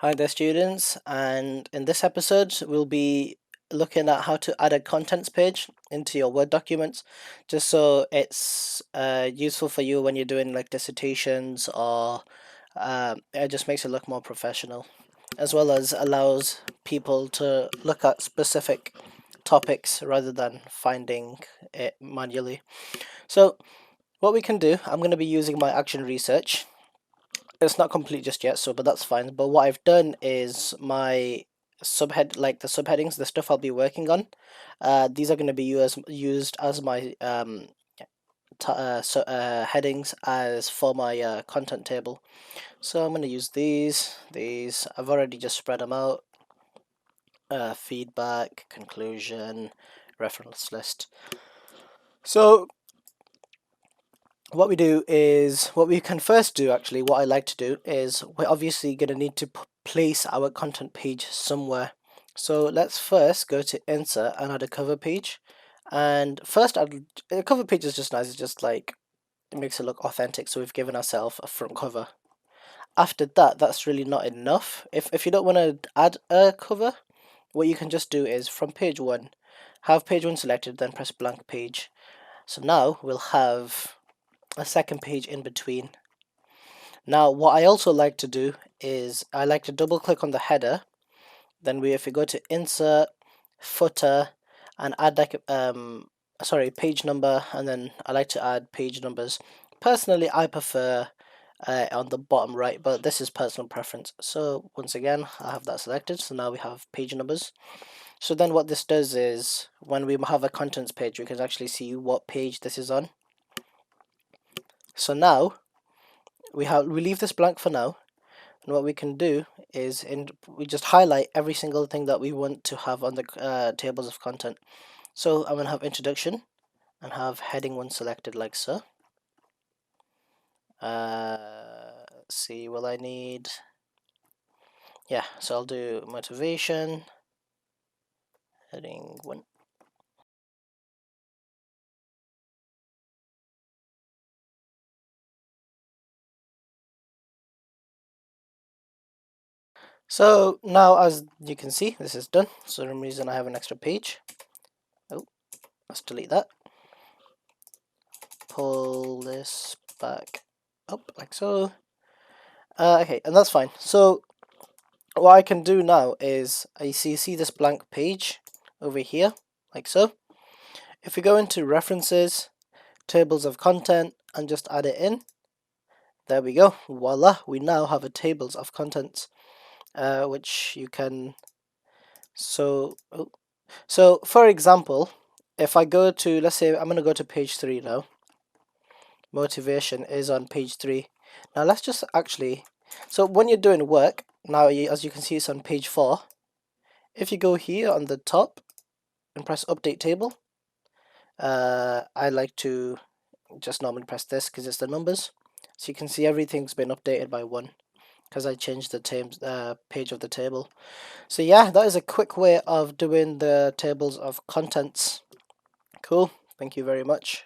Hi there, students, and in this episode, we'll be looking at how to add a contents page into your Word documents, just so it's useful for you when you're doing like dissertations, or it just makes it look more professional, as well as allows people to look at specific topics rather than finding it manually. So, what we can do, I'm going to be using my action research. It's not complete just yet, so but that's fine. But what I've done is my subhead, like the subheadings, the stuff I'll be working on. These are going to be used as my headings as for my content table. So I'm going to use these. I've already just spread them out. Feedback, conclusion, reference list. So what we can first do, actually, what I like to do is we're obviously going to need to place our content page somewhere. So let's first go to insert and add a cover page. And first, a cover page is just nice. It's just like, it makes it look authentic. So we've given ourselves a front cover. After that, that's really not enough. If you don't want to add a cover, what you can just do is from page 1, have page 1 selected, then press blank page. So now we'll have a second page in between. Now what I also like to do is I like to double click on the header, then if we go to insert, footer, and add like page number, and then I like to add page numbers. Personally, I prefer on the bottom right, but this is personal preference. So once again, I have that selected, so now we have page numbers. So then what this does is when we have a contents page, we can actually see what page this is on. So now we leave this blank for now, and what we can do is we just highlight every single thing that we want to have on the tables of content. So I'm going to have introduction and have heading 1 selected like so. Let's see, will I need, yeah, so I'll do motivation, heading 1. So now, as you can see, this is done. So for some reason I have an extra page. Oh, let's delete that. Pull this back up like so. Okay, and that's fine. So what I can do now is you see this blank page over here, like so. If we go into references, tables of content, and just add it in, there we go. Voila, we now have a tables of contents, which you can. So for example, if I go to, let's say I'm going to go to page 3 now. Motivation is on page 3. Now let's just actually, so when you're doing work, now as you can see, it's on page 4. If you go here on the top and press update table, I like to just normally press this because it's the numbers. So you can see everything's been updated by 1 because I changed the page of the table. So yeah, that is a quick way of doing the tables of contents. Cool, thank you very much.